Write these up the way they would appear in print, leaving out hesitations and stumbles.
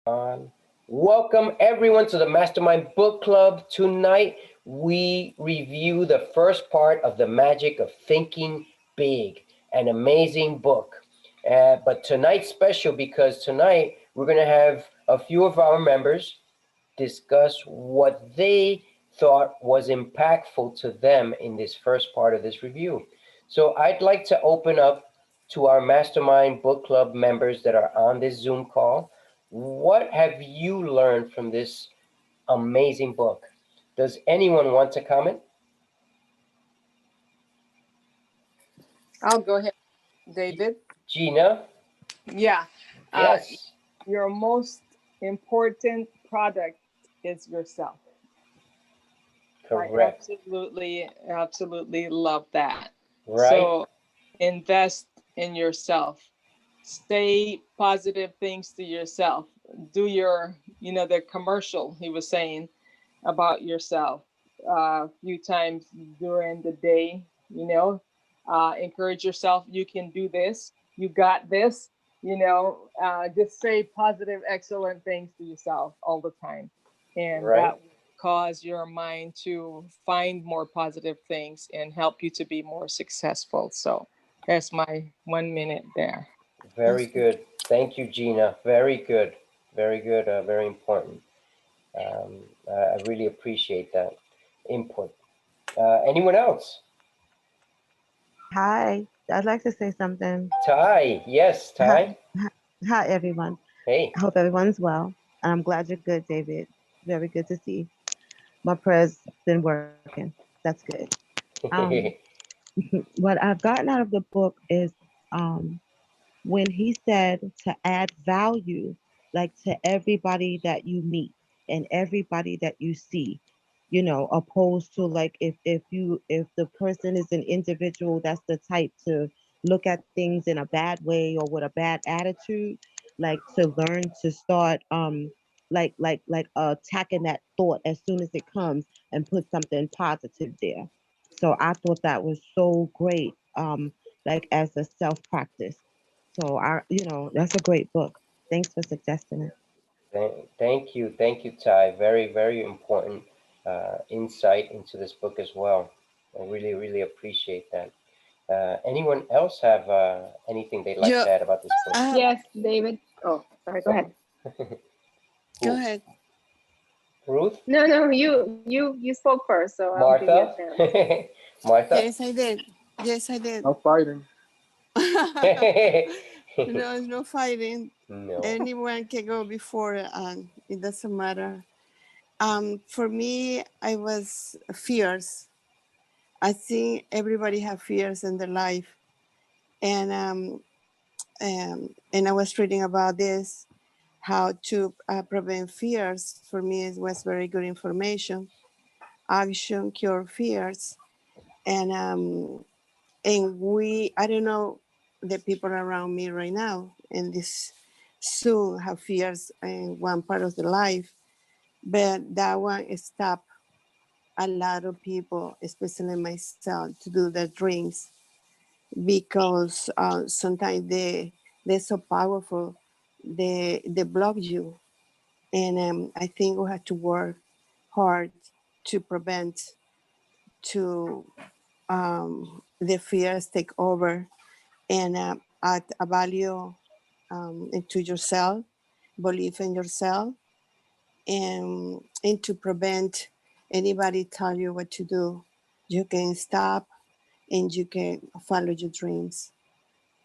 Welcome everyone to the Mastermind Book Club. Tonight we review the first part of The Magic of Thinking Big, an amazing book. But tonight's special because tonight we're going to have a few of our members discuss what they thought was impactful to them in this first part of this review. So I'd like to open up to our Mastermind Book Club members that are on this Zoom call. What have you learned from this amazing book? Does anyone want to comment? I'll go ahead, David. Gina? Yeah. Yes. Your most important product is yourself. Correct. I absolutely love that. Right. So invest in yourself. Say positive things to yourself. Do the commercial he was saying about yourself a few times during the day, encourage yourself. You can do this. You got this. Just say positive, excellent things to yourself all the time. And Right. that will cause your mind to find more positive things and help you to be more successful. So that's my 1 minute there. Very good. Thank you, Gina. Very good. Very good. Very important. I really appreciate that input. Anyone else? Hi, I'd like to say something. Ty. Yes, Ty. Hi, everyone. Hey. I hope everyone's well. And I'm glad you're good, David. Very good to see. My prayer's been working. That's good. Um, what I've gotten out of the book is when he said to add value, like to everybody that you meet and everybody that you see, opposed to like if the person is an individual that's the type to look at things in a bad way or with a bad attitude, like to learn to start attacking that thought as soon as it comes and put something positive there. So I thought that was so great, like as a self practice. So that's a great book. Thanks for suggesting it. Thank you, Ty. Very, very important insight into this book as well. I really, really appreciate that. Anyone else have anything they'd like to add about this book? Yes, David. Oh, sorry. Go ahead. Go ahead. Ruth? No, you spoke first, so I'll give you Martha? a chance. Martha? Yes, I did. Yes, I did. No fighting. No, it's no fighting. No. Anyone can go before, it doesn't matter. For me, I was fears. I think everybody have fears in their life, and I was reading about this, how to prevent fears. For me, it was very good information. Action cure fears, and I don't know the people around me right now, and this soon have fears in one part of the life, but that one stop a lot of people, especially myself, to do their dreams, because sometimes they're so powerful, they block you, and I think we have to work hard to prevent to the fears take over, and add a value into yourself, believe in yourself, and to prevent anybody tell you what to do. You can stop and you can follow your dreams.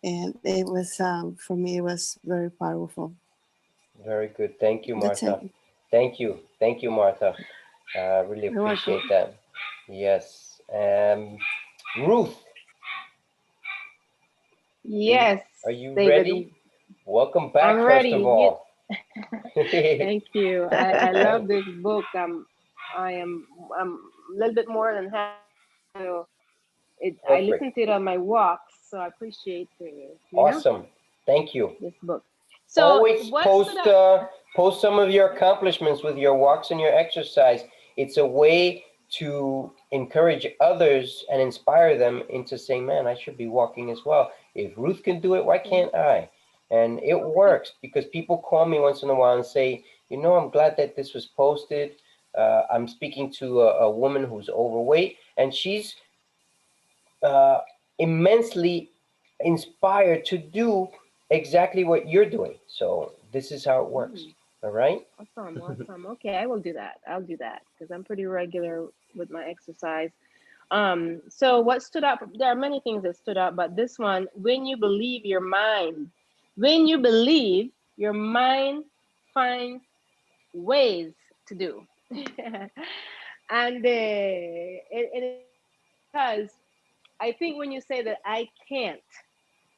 And it was, for me, it was very powerful. Very good. Thank you, That's Martha. it. Thank you, Martha. Really You're welcome. appreciate that. Yes. Ruth, Yes, are you David. ready? Welcome back, I'm first ready. of all. Thank you. I love this book. I'm a little bit more than half. So I Perfect. listen to it on my walks, so I appreciate Awesome. Thank you. this book. So Always what post stood out? post some of your accomplishments with your walks and your exercise. It's a way to encourage others and inspire them into saying, man, I should be walking as well. If Ruth can do it, why can't I? And it works because people call me once in a while and say, you know, I'm glad that this was posted. I'm speaking to a woman who's overweight, and she's uh, immensely inspired to do exactly what you're doing. So this is how it works. Mm, All right. awesome, awesome. Okay, I will do that. I'll do that because I'm pretty regular with my exercise. So what stood up, there are many things that stood up, but this one, when you believe, your mind finds ways to do. And it because I think when you say that I can't,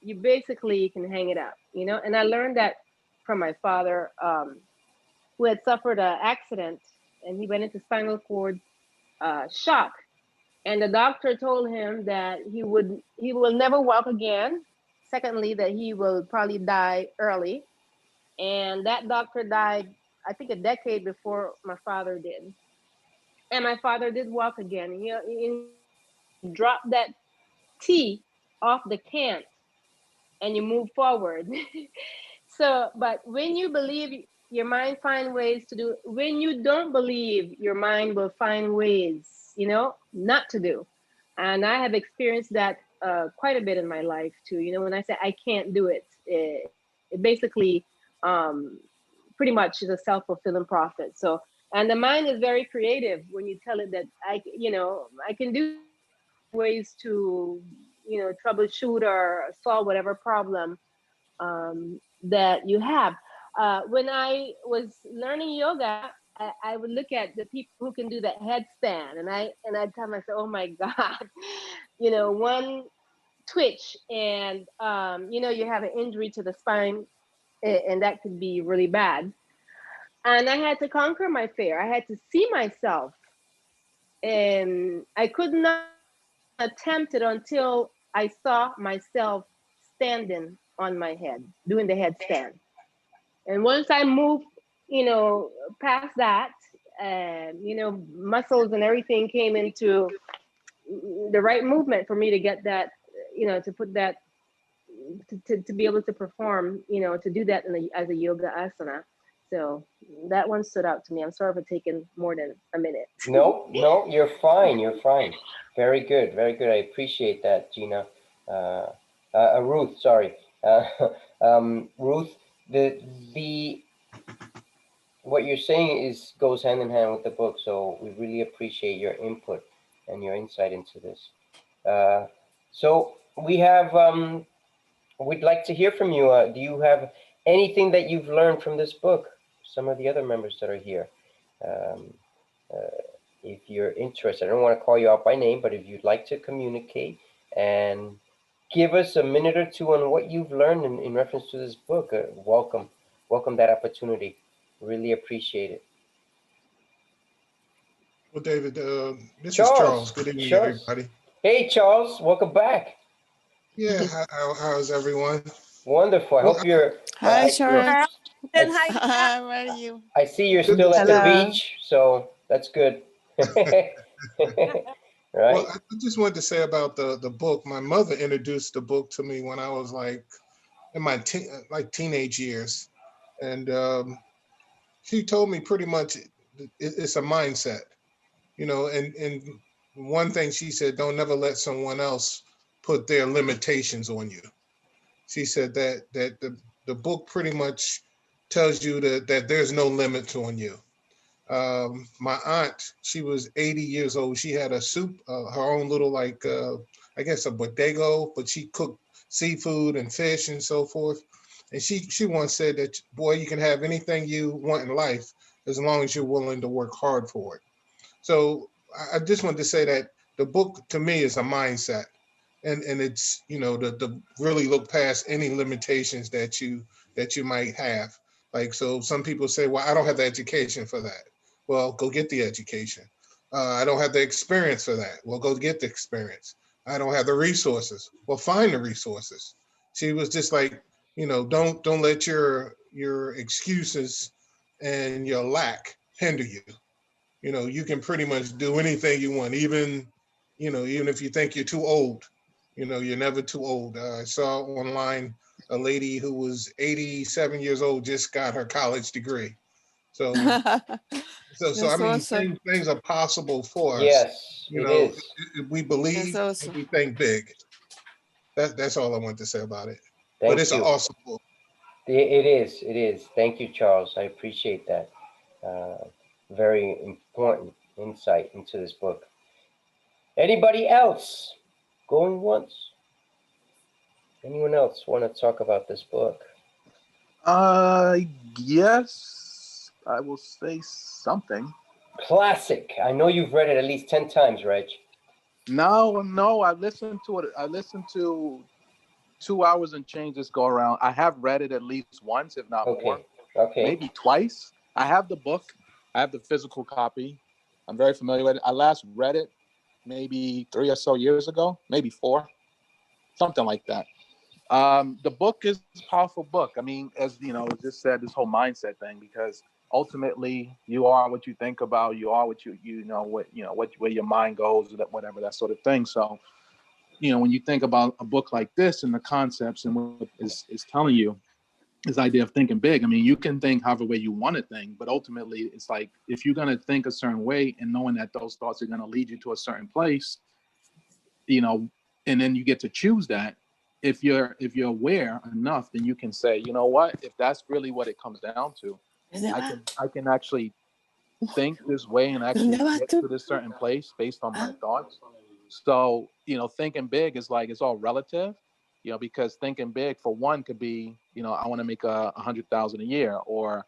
you basically can hang it up, you know? And I learned that from my father, who had suffered an accident and he went into spinal cord shock. And the doctor told him that he will never walk again. Secondly, that he will probably die early. And that doctor died, I think, a decade before my father did. And my father did walk again. He dropped that T off the can and you move forward. So, but when you believe, your mind find ways to do. When you don't believe, your mind will find ways, you know, not to do. And I have experienced that quite a bit in my life too. You know, when I say I can't do it, it basically um, pretty much is a self-fulfilling prophet. So, and the mind is very creative when you tell it that you know, I can do ways to, you know, troubleshoot or solve whatever problem that you have. When I was learning yoga, I would look at the people who can do that headstand, and I'd tell myself, "Oh my God," you know, one twitch, and you know, you have an injury to the spine, and that could be really bad. And I had to conquer my fear. I had to see myself, and I could not attempt it until I saw myself standing on my head, doing the headstand. And once I moved, you know, past that, you know, muscles and everything came into the right movement for me to get that, you know, to put that, to be able to perform, you know, to do that as a yoga asana. So that one stood out to me. I'm sorry for taking more than a minute. No, no, you're fine. You're fine. Very good. Very good. I appreciate that, Gina. Uh, Ruth, sorry. Uh, Ruth, the the what you're saying is goes hand in hand with the book. So we really appreciate your input and your insight into this. Uh, so we have we'd like to hear from you. Do you have anything that you've learned from this book? Some of the other members that are here. Um, if you're interested, I don't want to call you out by name, but if you'd like to communicate and give us a minute or two on what you've learned in reference to this book, welcome that opportunity. Really appreciate it. Well, David, this is Charles. Charles, Good evening, Charles. everybody. Hey, Charles, welcome back. Yeah, how's everyone? Wonderful. I Well, hope you're. Hi, Well, Charles. And I, hi. How are you? I see you're good to still at see the you. Hello. beach, so that's good. Well, Right? I just wanted to say about the book. My mother introduced the book to me when I was like in my teenage years, and she told me pretty much it's a mindset, you know. And one thing she said, don't never let someone else put their limitations on you. She said that the book pretty much tells you that there's no limits on you. My aunt, she was 80 years old. She had a soup, her own little I guess a bodega, but she cooked seafood and fish and so forth. And she once said that, boy, you can have anything you want in life as long as you're willing to work hard for it. So I just wanted to say that the book to me is a mindset, and it's, you know, to really look past any limitations that you might have. Like, so some people say, well, I don't have the education for that. Well, go get the education. I don't have the experience for that. Well, go get the experience. I don't have the resources. Well, find the resources. She was just like, you know, don't let your excuses and your lack hinder you. You know, you can pretty much do anything you want, even, you know, even if you think you're too old. You know, you're never too old. I saw online a lady who was 87 years old just got her college degree. So so I That's mean, awesome. things are possible for us. Yes, You it know, is. if we That's believe and awesome. we think big. That's all I want to say about it. But Thank it's an you. awesome book. It is. It is. Thank you, Charles. I appreciate that. Uh, very important insight into this book. Anybody else? Going once? Anyone else want to talk about this book? Yes, I will say something. Classic. I know you've read it at least 10 times, Reg. No, I listened to it. I listened to 2 hours and change this go around. I have read it at least once, if not more, Okay. Okay. maybe twice. I have the book. I have the physical copy. I'm very familiar with it. I last read it maybe 3 or so years ago, maybe 4, something like that. The book is a powerful book. I mean, as you know, as just said, this whole mindset thing, because ultimately you are what you think about. You are what what where your mind goes, whatever that sort of thing. So, when you think about a book like this and the concepts and what is telling you, this idea of thinking big. I mean, you can think however way you want to think, but ultimately, it's like if you're going to think a certain way and knowing that those thoughts are going to lead you to a certain place, and then you get to choose that. If you're aware enough, then you can say, you know what, if that's really what it comes down to, I can actually think this way and actually get to this certain place based on my thoughts. So, thinking big is like, it's all relative, because thinking big for one could be, I want to make 100,000 a year, or,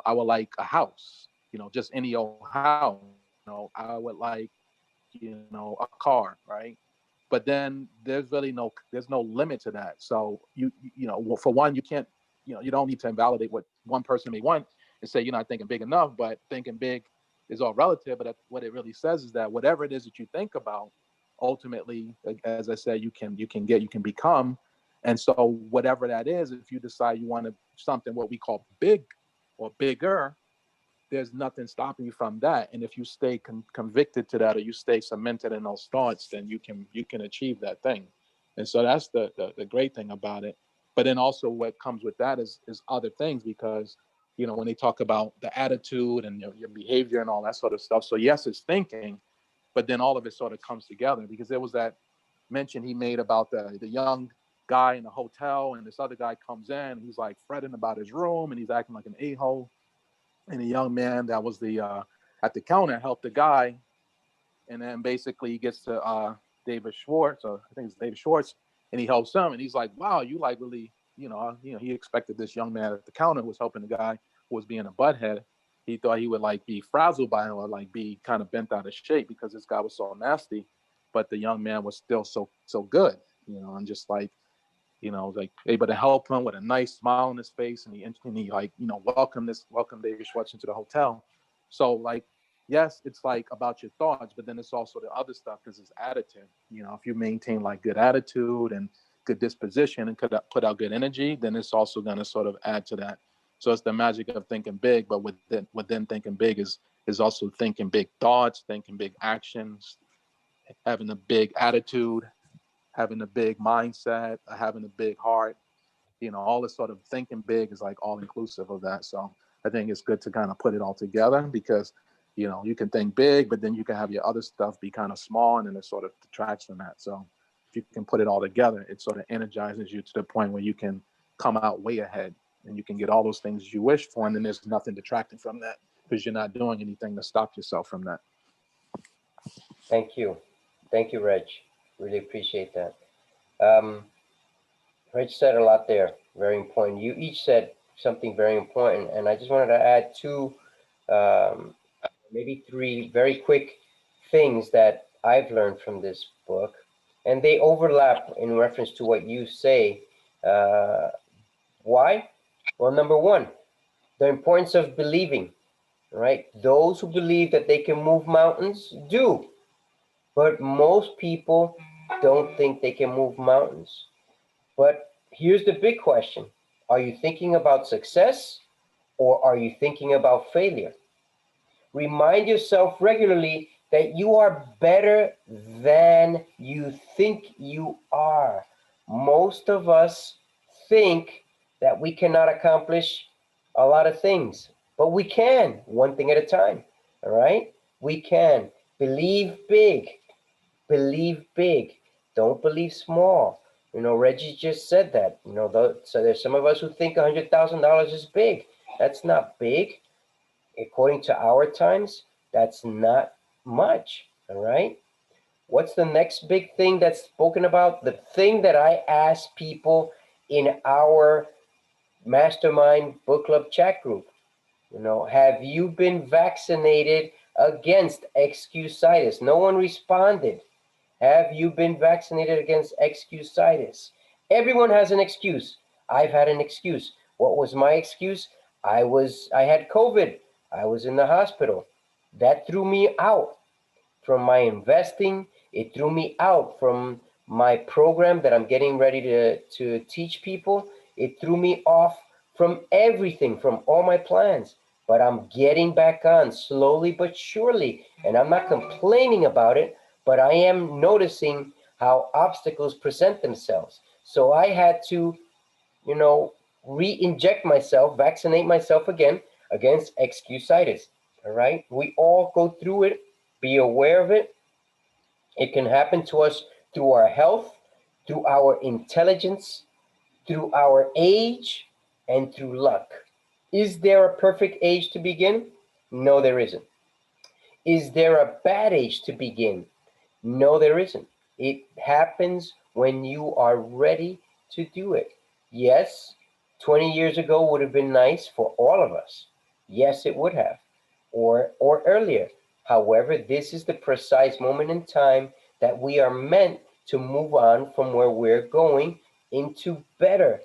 I would like a house, just any old house, I would like, a car, right? But then there's no limit to that. So for one, you can't, you don't need to invalidate what one person may want and say you're not thinking big enough. But thinking big is all relative. But what it really says is that whatever it is that you think about, ultimately, as I said, you can become. And so whatever that is, if you decide you want something what we call big or bigger, there's nothing stopping you from that. And if you stay convicted to that, or you stay cemented in those thoughts, then you can achieve that thing. And so that's the great thing about it. But then also what comes with that is other things, because when they talk about the attitude and your behavior and all that sort of stuff, so yes, it's thinking, but then all of it sort of comes together, because there was that mention he made about the young guy in the hotel, and this other guy comes in, he's like fretting about his room, and he's acting like an a-hole. And a young man that was the at the counter helped the guy, and then basically he gets to David Schwartz, or I think it's David Schwartz, and he helps him, and he's like, "Wow, you like really, he expected this young man at the counter who was helping the guy who was being a butthead. He thought he would like be frazzled by him, or like be kind of bent out of shape because this guy was so nasty, but the young man was still so good, and just like." Like able to help him with a nice smile on his face, and he like, welcome David Schwartz into the hotel. So like, yes, it's like about your thoughts, but then it's also the other stuff, because it's attitude. If you maintain like good attitude and good disposition and put out good energy, then it's also going to sort of add to that. So it's the magic of thinking big, but within thinking big is also thinking big thoughts, thinking big actions, having a big attitude, having a big mindset, having a big heart, all this sort of thinking big is like all inclusive of that. So I think it's good to kind of put it all together, because, you can think big, but then you can have your other stuff be kind of small, and then it sort of detracts from that. So if you can put it all together, it sort of energizes you to the point where you can come out way ahead, and you can get all those things you wish for. And then there's nothing detracting from that, because you're not doing anything to stop yourself from that. Thank you. Thank you, Reg. Really appreciate that. Um, Reg said a lot there. Very important. You each said something very important. And I just wanted to add two, maybe three very quick things that I've learned from this book. And they overlap in reference to what you say. Why? Well, number one, the importance of believing, right? Those who believe that they can move mountains do. But most people don't think they can move mountains. But here's the big question. Are you thinking about success, or are you thinking about failure? Remind yourself regularly that you are better than you think you are. Most of us think that we cannot accomplish a lot of things, but we can, one thing at a time. All right? We can. Believe big. Believe big. Don't believe small. You know, Reggie just said that. You know, so there's some of us who think $100,000 is big. That's not big. According to our times, that's not much. All right? What's the next big thing that's spoken about? The thing that I ask people in our Mastermind book club chat group. You know, have you been vaccinated against excusitis? No one responded. Have you been vaccinated against excusitis? Everyone has an excuse. I've had an excuse. What was my excuse? I had COVID. I was in the hospital. That threw me out from my investing. It threw me out from my program that I'm getting ready to teach people. It threw me off from everything, from all my plans. But I'm getting back on slowly but surely. And I'm not complaining about it, but I am noticing how obstacles present themselves. So I had to, you know, re-inject myself, vaccinate myself again against excusitis. All right? We all go through it. Be aware of it. It can happen to us through our health, through our intelligence, through our age, and through luck. Is there a perfect age to begin? No, there isn't. Is there a bad age to begin? No, there isn't. It happens when you are ready to do it. Yes, 20 years ago would have been nice for all of us. Yes, it would have. Or earlier. However, this is the precise moment in time that we are meant to move on from where we're going into better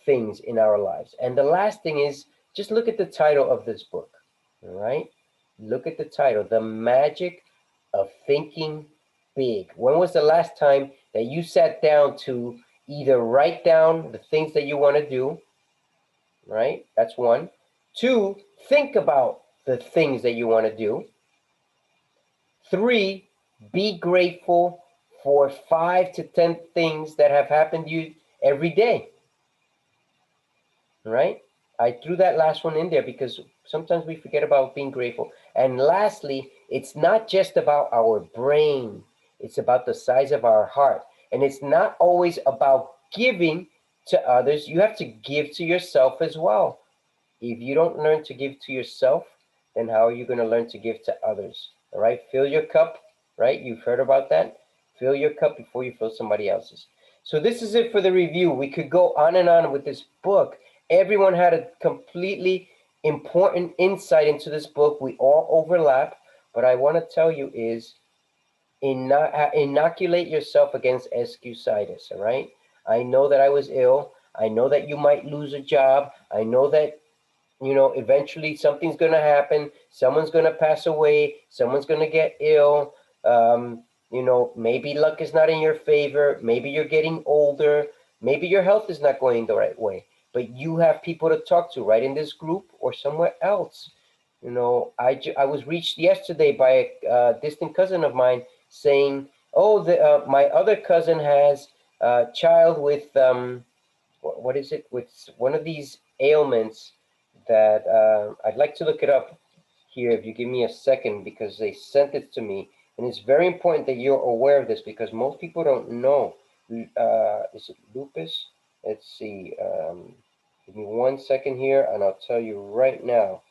things in our lives. And the last thing is, just look at the title of this book. All right? Look at the title, The Magic of Thinking Big. When was the last time that you sat down to either write down the things that you want to do, right? That's one. Two, think about the things that you want to do. Three, be grateful for 5 to 10 things that have happened to you every day. Right? I threw that last one in there because sometimes we forget about being grateful. And lastly, it's not just about our brain. It's about the size of our heart. And it's not always about giving to others. You have to give to yourself as well. If you don't learn to give to yourself, then how are you going to learn to give to others? All right? Fill your cup, right? You've heard about that. Fill your cup before you fill somebody else's. So this is it for the review. We could go on and on with this book. Everyone had a completely important insight into this book. We all overlap. But I want to tell you is inoculate yourself against excusitis, all right? I know that I was ill. I know that you might lose a job. I know that, you know, eventually something's going to happen. Someone's going to pass away. Someone's going to get ill. You know, maybe luck is not in your favor. Maybe you're getting older. Maybe your health is not going the right way. But you have people to talk to, right, in this group or somewhere else. You know, I was reached yesterday by a distant cousin of mine saying, oh, my other cousin has a child with, what is it, with one of these ailments that I'd like to look it up here if you give me a second, because they sent it to me. And it's very important that you're aware of this because most people don't know. Is it lupus? Let's see. Give me 1 second here and I'll tell you right now.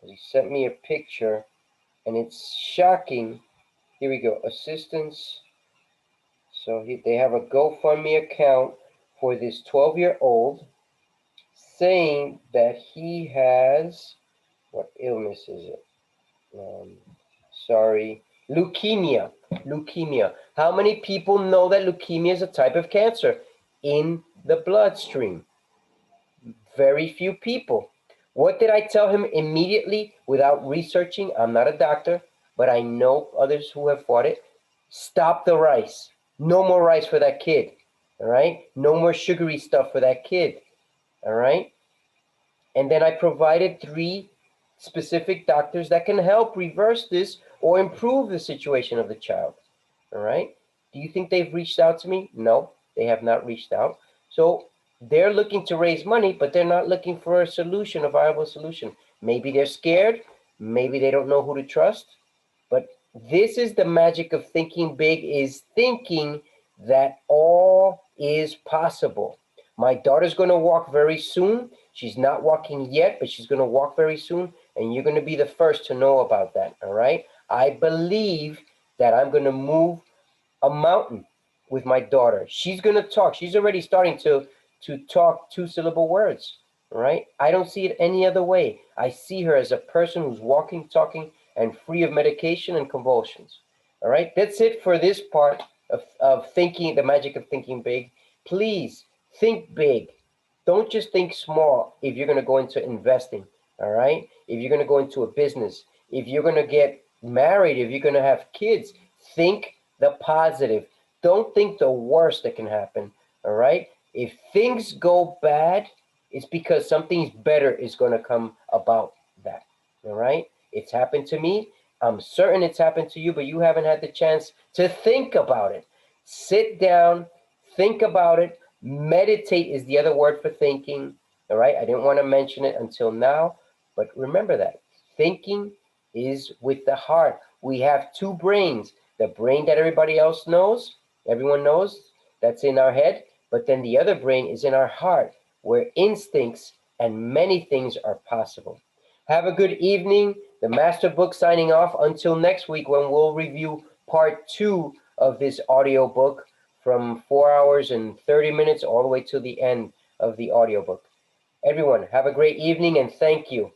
He sent me a picture and it's shocking. Here we go. Assistance. So they have a GoFundMe account for this 12-year-old saying that he has, what illness is it? Sorry, leukemia. Leukemia. How many people know that leukemia is a type of cancer in the bloodstream? Very few people. What did I tell him immediately without researching? I'm not a doctor, but I know others who have fought it. Stop the rice. No more rice for that kid. All right? No more sugary stuff for that kid. All right? And then I provided 3 specific doctors that can help reverse this or improve the situation of the child. All right? Do you think they've reached out to me? No, they have not reached out. So They're looking to raise money, but they're not looking for a solution, a viable solution. Maybe they're scared. Maybe they don't know who to trust. But this is the magic of thinking big, is thinking that all is possible. My daughter's going to walk very soon. She's not walking yet, but she's going to walk very soon. And you're going to be the first to know about that. All right. I believe that I'm going to move a mountain with my daughter. She's going to talk. She's already starting to talk two-syllable words. All right. I don't see it any other way. I see her as a person who's walking, talking, and free of medication and convulsions. All right. That's it for this part of thinking, the magic of thinking big. Please think big. Don't just think small if you're going to go into investing. All right. If you're going to go into a business, if you're going to get married, if you're going to have kids, think the positive. Don't think the worst that can happen. All right. If things go bad, it's because something better is going to come about that. All right. It's happened to me. I'm certain it's happened to you, but you haven't had the chance to think about it. Sit down, think about it. Meditate is the other word for thinking. All right. I didn't want to mention it until now, but remember that thinking is with the heart. We have two brains, the brain that everybody else knows, everyone knows, that's in our head, but then the other brain is in our heart, where instincts and many things are possible. Have a good evening. The Master Book signing off until next week, when we'll review part 2 of this audio book from 4 hours and 30 minutes all the way to the end of the audiobook. Everyone, have a great evening and thank you.